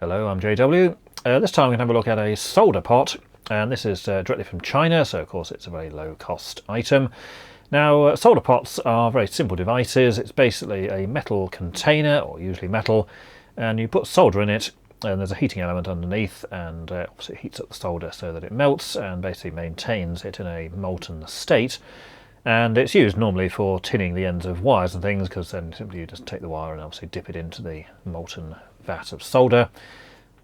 Hello, I'm JW. This time we're going to have a look at a solder pot, and this is directly from China, so of course it's a very low cost item. Now solder pots are very simple devices. It's basically a metal container, or usually metal, and you put solder in it, and there's a heating element underneath, and obviously it heats up the solder so that it melts and basically maintains it in a molten state. And it's used normally for tinning the ends of wires and things, because then simply you just take the wire and obviously dip it into the molten vat of solder.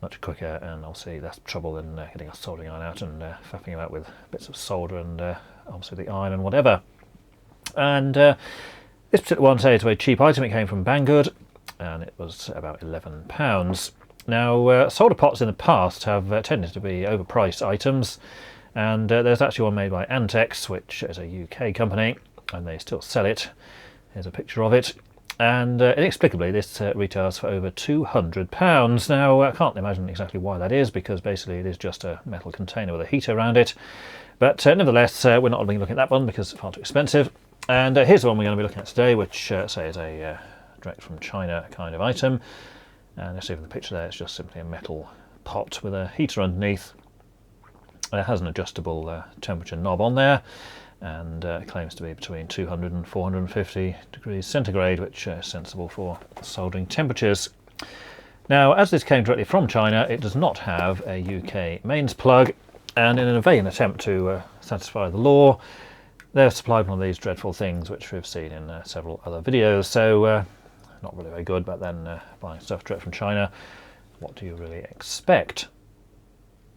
Much quicker and obviously less trouble than getting a soldering iron out and faffing about with bits of solder and obviously the iron and whatever. And this particular one, say, it's a very cheap item. It came from Banggood and it was about £11. Now solder pots in the past have tended to be overpriced items, and there's actually one made by Antex, which is a UK company, and they still sell it. Here's a picture of it. And inexplicably this retails for over £200. Now I can't imagine exactly why that is, because basically it is just a metal container with a heater around it. But nevertheless, we're not going to be looking at that one because it's far too expensive. And here's the one we're going to be looking at today, which say is a direct from China kind of item. And you see from the picture there, it's just simply a metal pot with a heater underneath. It has an adjustable temperature knob on there, and claims to be between 200 and 450 degrees centigrade, which is sensible for soldering temperatures. Now, as this came directly from China, it does not have a UK mains plug, and in a vain attempt to satisfy the law, they've supplied one of these dreadful things, which we've seen in several other videos. So not really very good, but then buying stuff direct from China, what do you really expect?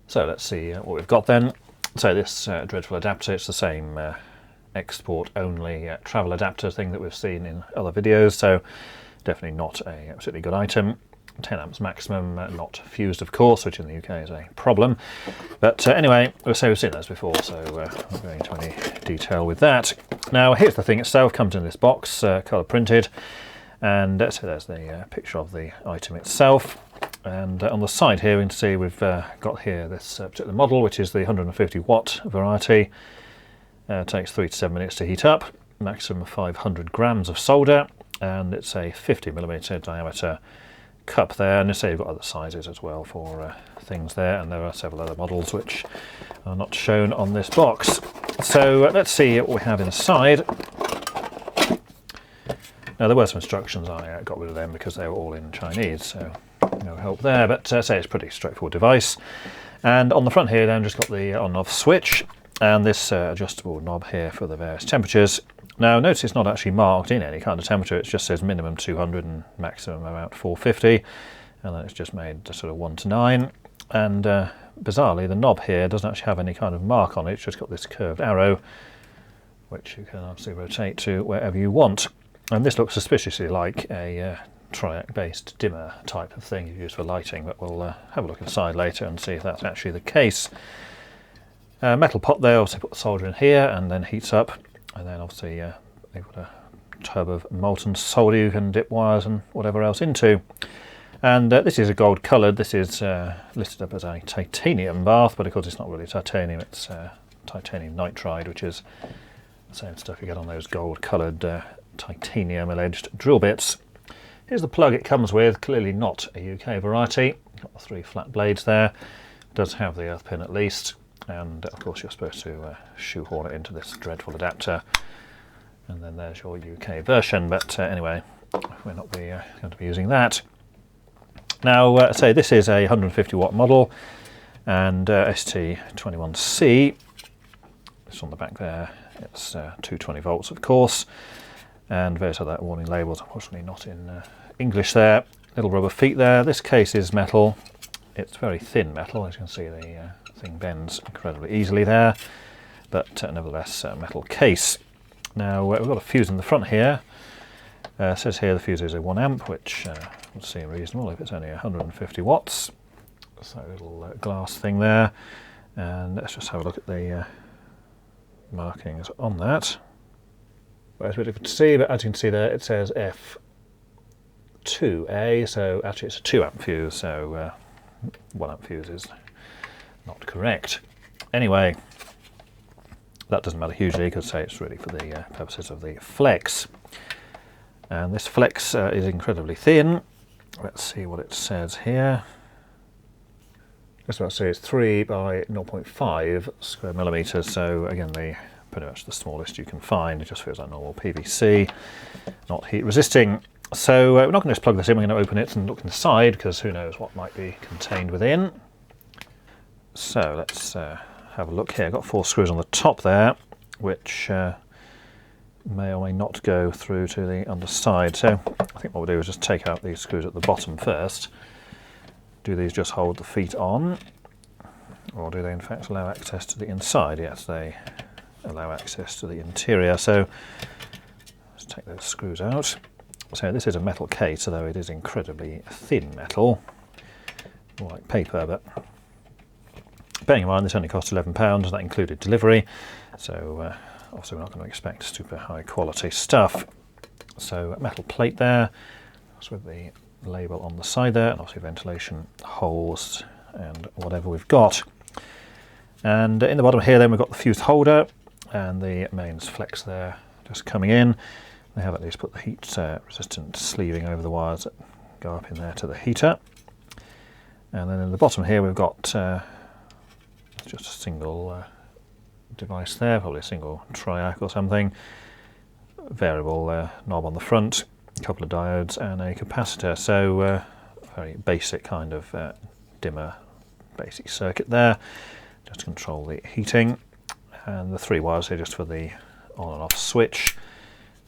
So let's see what we've got then. So this dreadful adapter, it's the same export only travel adapter thing that we've seen in other videos, so definitely not a particularly good item. 10 amps maximum, not fused of course, which in the UK is a problem. But anyway, we've seen those before, so I'm not going into any detail with that. Now here's the thing itself, comes in this box, colour printed, and so there's the picture of the item itself. And on the side here, we can see we've got here this particular model, which is the 150 watt variety. Takes 3 to 7 minutes to heat up, maximum of 500 grams of solder, and it's a 50mm diameter cup there. And you see you've got other sizes as well for things there, and there are several other models which are not shown on this box. So let's see what we have inside. Now there were some instructions, I got rid of them because they were all in Chinese, so no help there, but say it's a pretty straightforward device. And on the front here then just got the on-off switch and this adjustable knob here for the various temperatures. Now notice it's not actually marked in any kind of temperature, it just says minimum 200 and maximum about 450, and then it's just made sort of 1 to 9. And bizarrely the knob here doesn't actually have any kind of mark on it, it's just got this curved arrow which you can obviously rotate to wherever you want. And this looks suspiciously like a triac based dimmer type of thing you use for lighting, but we'll have a look inside later and see if that's actually the case. Metal pot there, obviously put the solder in here and then heats up, and then obviously you've got a tub of molten solder you can dip wires and whatever else into. And this is a gold coloured, this is listed up as a titanium bath, but of course it's not really titanium, it's titanium nitride, which is the same stuff you get on those gold coloured titanium alleged drill bits. Here's the plug it comes with, clearly not a UK variety. Got the 3 flat blades there, does have the earth pin at least, and of course you're supposed to shoehorn it into this dreadful adapter, and then there's your UK version, but anyway, we're not going to be using that. Now say this is a 150 watt model, and ST21C, it's on the back there, it's 220 volts of course, and various other warning labels, unfortunately not in English there. Little rubber feet there. This case is metal. It's very thin metal, as you can see the thing bends incredibly easily there, but nevertheless metal case. Now we've got a fuse in the front here. It says here the fuse is a 1 amp, which would seem reasonable if it's only 150 watts. So a little glass thing there, and let's just have a look at the markings on that. Well, it's a bit difficult to see, but as you can see there, it says F2A, so actually it's a 2 amp fuse, so 1 amp fuse is not correct. Anyway, that doesn't matter hugely, because say it's really for the purposes of the flex. And this flex is incredibly thin. Let's see what it says here. just about to say it's 3 by 0.5 square millimetres, so again pretty much the smallest you can find. It just feels like normal PVC, not heat resisting. So we're not going to just plug this in, we're going to open it and look inside, because who knows what might be contained within. So let's have a look here. I've got 4 screws on the top there, which may or may not go through to the underside. So I think what we'll do is just take out these screws at the bottom first. Do these just hold the feet on, or do they in fact allow access to the inside? Yes, they allow access to the interior. So let's take those screws out. So this is a metal case, although it is incredibly thin metal, more like paper, but bearing in mind this only cost £11, that included delivery, so obviously we're not going to expect super high quality stuff. So a metal plate there, that's with the label on the side there, and obviously ventilation holes and whatever we've got. And in the bottom here then we've got the fuse holder and the mains flex there just coming in. They have at least put the heat resistant sleeving over the wires that go up in there to the heater. And then in the bottom here we've got just a single device there, probably a single triac or something, variable knob on the front, a couple of diodes and a capacitor. So very basic kind of dimmer basic circuit there, just to control the heating. And the 3 wires here just for the on and off switch,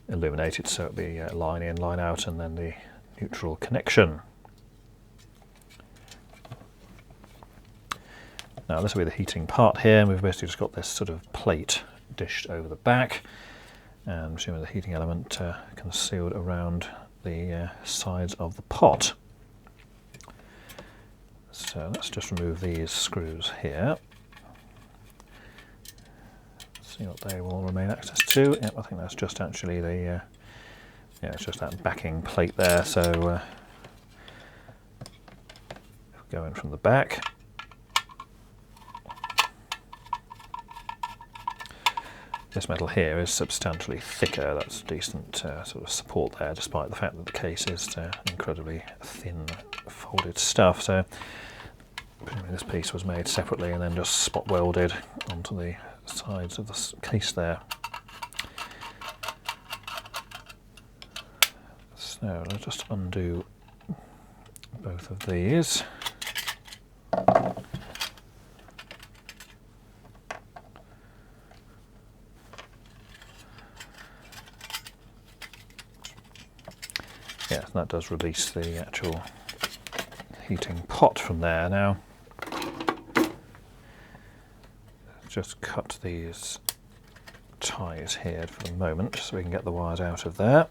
illuminated so it'll be line in, line out, and then the neutral connection. Now this will be the heating part here, and we've basically just got this sort of plate dished over the back, and assuming the heating element concealed around the sides of the pot. So let's just remove these screws here. See what they will remain access to. Yep, I think that's just actually the yeah, it's just that backing plate there. So go in from the back. This metal here is substantially thicker. That's decent sort of support there, despite the fact that the case is incredibly thin folded stuff. So presumably this piece was made separately and then just spot welded onto the sides of the case there. So let's just undo both of these. Yeah, that does release the actual heating pot from there. Now just cut these ties here for the moment just so we can get the wires out of there.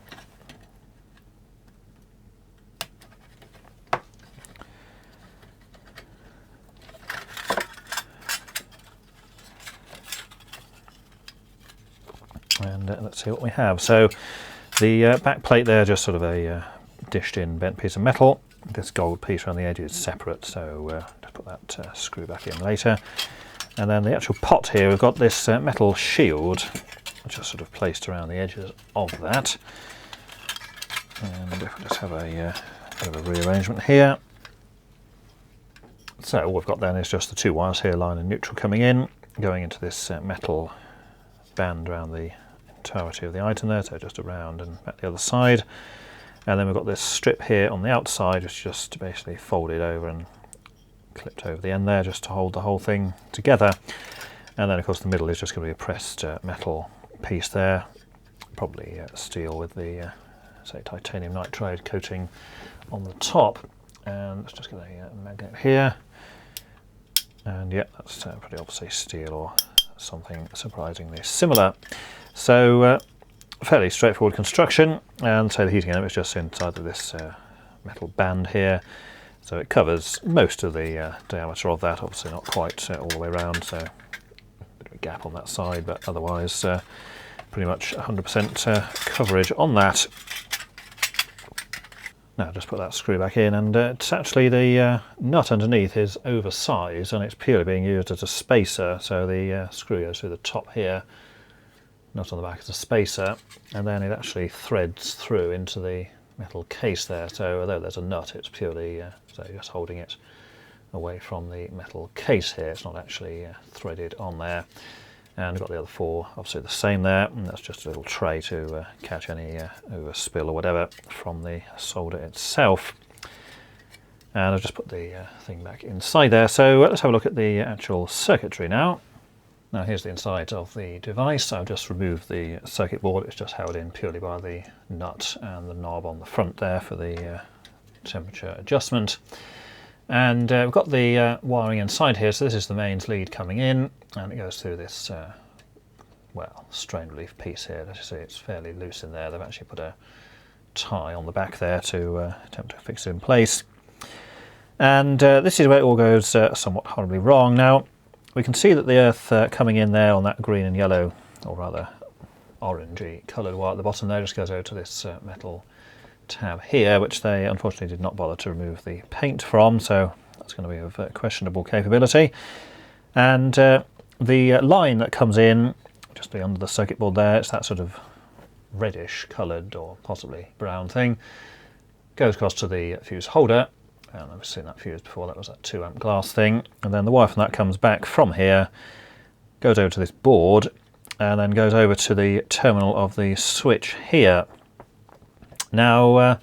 And let's see what we have. So the back plate there, just sort of a dished in bent piece of metal. This gold piece around the edge is separate, so just put that screw back in later. And then the actual pot here, we've got this metal shield just sort of placed around the edges of that. And if we just have a bit of a rearrangement here. So all we've got then is just the 2 wires here, line and neutral, coming in, going into this metal band around the entirety of the item there, so just around and back the other side. And then we've got this strip here on the outside, which is just basically folded over and clipped over the end there, just to hold the whole thing together. And then of course the middle is just going to be a pressed metal piece there, probably steel with the say titanium nitride coating on the top. And let's just get a magnet here, and yeah, that's pretty obviously steel or something surprisingly similar. So fairly straightforward construction, and so the heating element is just inside of this metal band here, so it covers most of the diameter of that, obviously not quite all the way around, so a bit of a gap on that side, but otherwise pretty much 100% coverage on that. Now just put that screw back in, and it's actually the nut underneath is oversized and it's purely being used as a spacer, so the screw goes through the top here, nut on the back is a spacer, and then it actually threads through into the metal case there. So although there's a nut, it's purely so just holding it away from the metal case here. It's not actually threaded on there. And we've got the other 4 obviously the same there, and that's just a little tray to catch any overspill or whatever from the solder itself. And I'll just put the thing back inside there. So let's have a look at the actual circuitry now. Now here's the inside of the device. I've just removed the circuit board. It's just held in purely by the nut and the knob on the front there for the temperature adjustment. And we've got the wiring inside here. So this is the mains lead coming in, and it goes through this well, strain relief piece here. As you see, it's fairly loose in there. They've actually put a tie on the back there to attempt to fix it in place. And this is where it all goes somewhat horribly wrong. Now we can see that the earth coming in there on that green and yellow, or rather orangey coloured wire at the bottom there, just goes over to this metal tab here, which they unfortunately did not bother to remove the paint from, so that's going to be of questionable capability. And the line that comes in just under the circuit board there, it's that sort of reddish coloured or possibly brown thing, goes across to the fuse holder. And I've seen that fuse before, that was that 2 amp glass thing. And then the wire from that comes back from here, goes over to this board, and then goes over to the terminal of the switch here. Now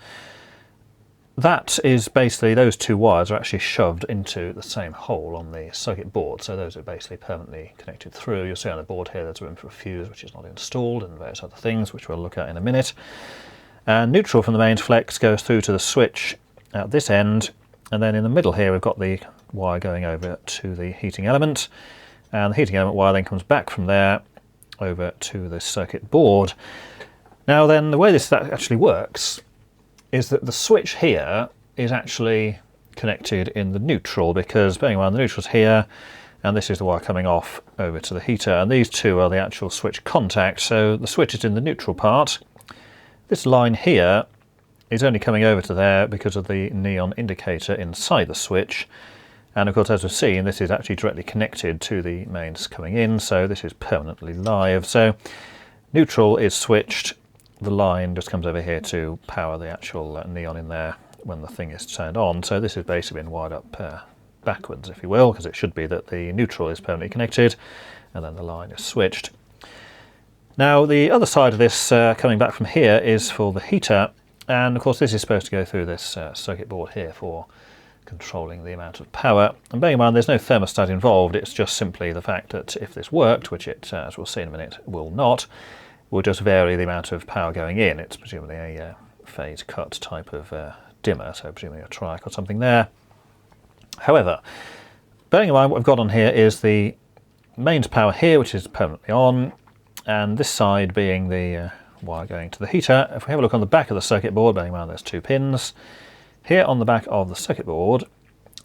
that is basically, those 2 wires are actually shoved into the same hole on the circuit board, so those are basically permanently connected through. You'll see on the board here there's room for a fuse which is not installed, and various other things which we'll look at in a minute. And neutral from the mains flex goes through to the switch at this end, and then in the middle here we've got the wire going over to the heating element, and the heating element wire then comes back from there over to the circuit board. Now then, the way this actually works is that the switch here is actually connected in the neutral, because bearing in mind the neutral's here, and this is the wire coming off over to the heater, and these 2 are the actual switch contacts. So the switch is in the neutral part. This line here is only coming over to there because of the neon indicator inside the switch, and of course, as we've seen, this is actually directly connected to the mains coming in, so this is permanently live. So neutral is switched, the line just comes over here to power the actual neon in there when the thing is turned on. So this has basically been wired up backwards, if you will, because it should be that the neutral is permanently connected and then the line is switched. Now the other side of this coming back from here is for the heater, and of course this is supposed to go through this circuit board here for controlling the amount of power. And bearing in mind there's no thermostat involved, it's just simply the fact that if this worked, which it, as we'll see in a minute, will not, will just vary the amount of power going in. It's presumably a phase cut type of dimmer, so presumably a triac or something there. However, bearing in mind what we've got on here is the mains power here, which is permanently on, and this side being the wire going to the heater. If we have a look on the back of the circuit board, bearing in mind there's 2 pins, here on the back of the circuit board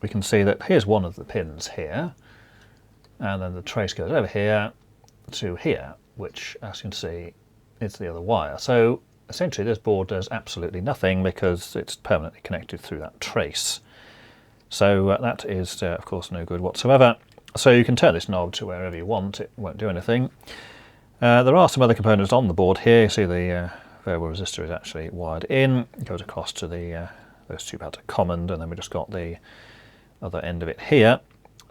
we can see that here's one of the pins here, and then the trace goes over here to here, which, as you can see, is the other wire. So essentially this board does absolutely nothing because it's permanently connected through that trace. So that is of course no good whatsoever. So you can turn this knob to wherever you want, it won't do anything. There are some other components on the board here. You see the variable resistor is actually wired in, it goes across to the those 2 pads are common, and then we just got the other end of it here.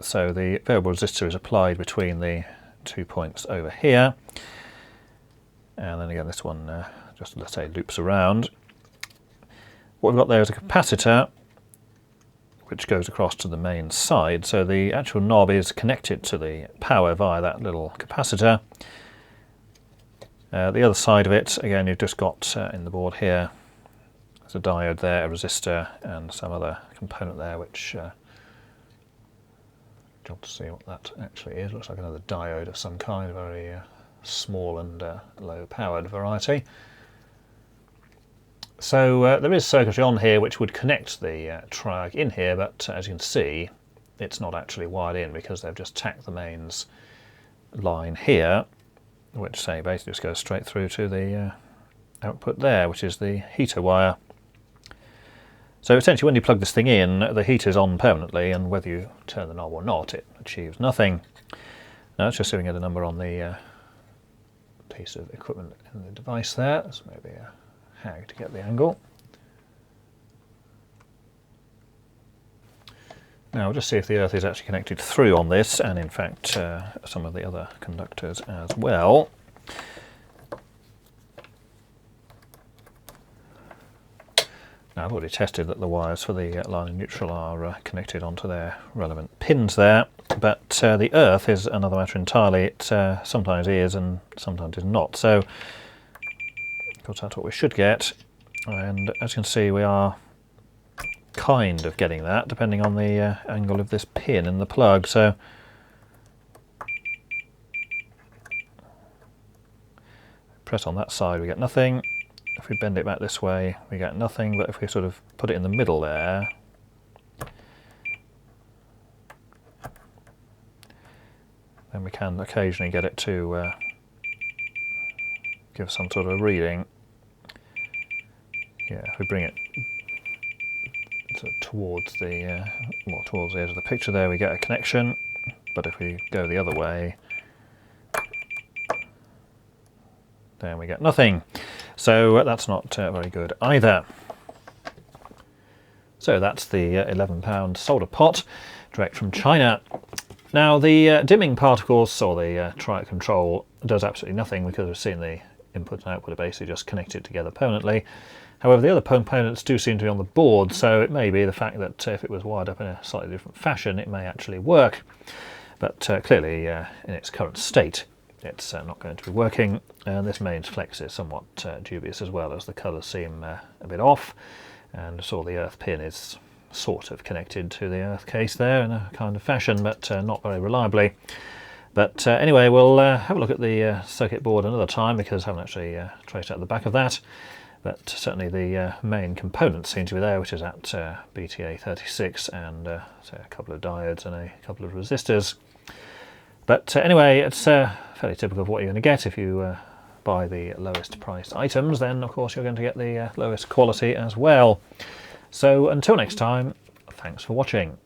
So the variable resistor is applied between the 2 points over here, and then again this one just, let's say, loops around. What we've got there is a capacitor which goes across to the main side, so the actual knob is connected to the power via that little capacitor. The other side of it, again, you've just got in the board here, there's a diode there, a resistor, and some other component there which job to see what that actually is. Looks like another diode of some kind, a very small and low powered variety. So there is circuitry on here which would connect the triac in here, but as you can see it's not actually wired in because they've just tacked the mains line here, which say basically just goes straight through to the output there, which is the heater wire. So essentially when you plug this thing in, the heater's on permanently, and whether you turn the knob or not, it achieves nothing. Now let's just see if we can get a number on the piece of equipment in the device there. That's maybe a hag to get the angle. Now we'll just see if the earth is actually connected through on this, and in fact some of the other conductors as well. Now I've already tested that the wires for the line and neutral are connected onto their relevant pins there, but the earth is another matter entirely. It sometimes is and sometimes is not, so of course that's what we should get, and as you can see we are kind of getting that depending on the angle of this pin in the plug. So press on that side we get nothing. If we bend it back this way we get nothing, but if we sort of put it in the middle there, then we can occasionally get it to give some sort of reading. Yeah, if we bring it towards the towards the edge of the picture there we get a connection, but if we go the other way then we get nothing. So that's not very good either. So that's the £11 solder pot direct from China. Now the dimming part, of course, or the triac control does absolutely nothing because we've seen the input and output are basically just connected together permanently. However, the other components do seem to be on the board, so it may be the fact that if it was wired up in a slightly different fashion it may actually work. But clearly in its current state it's not going to be working, and this mains flex is somewhat dubious as well, as the colours seem a bit off, and so the earth pin is sort of connected to the earth case there in a kind of fashion, but not very reliably. But anyway, we'll have a look at the circuit board another time because I haven't actually traced out the back of that. But certainly the main components seem to be there, which is at BTA 36 and say a couple of diodes and a couple of resistors. But anyway, it's fairly typical of what you're going to get if you buy the lowest priced items. Then of course you're going to get the lowest quality as well. So until next time, thanks for watching.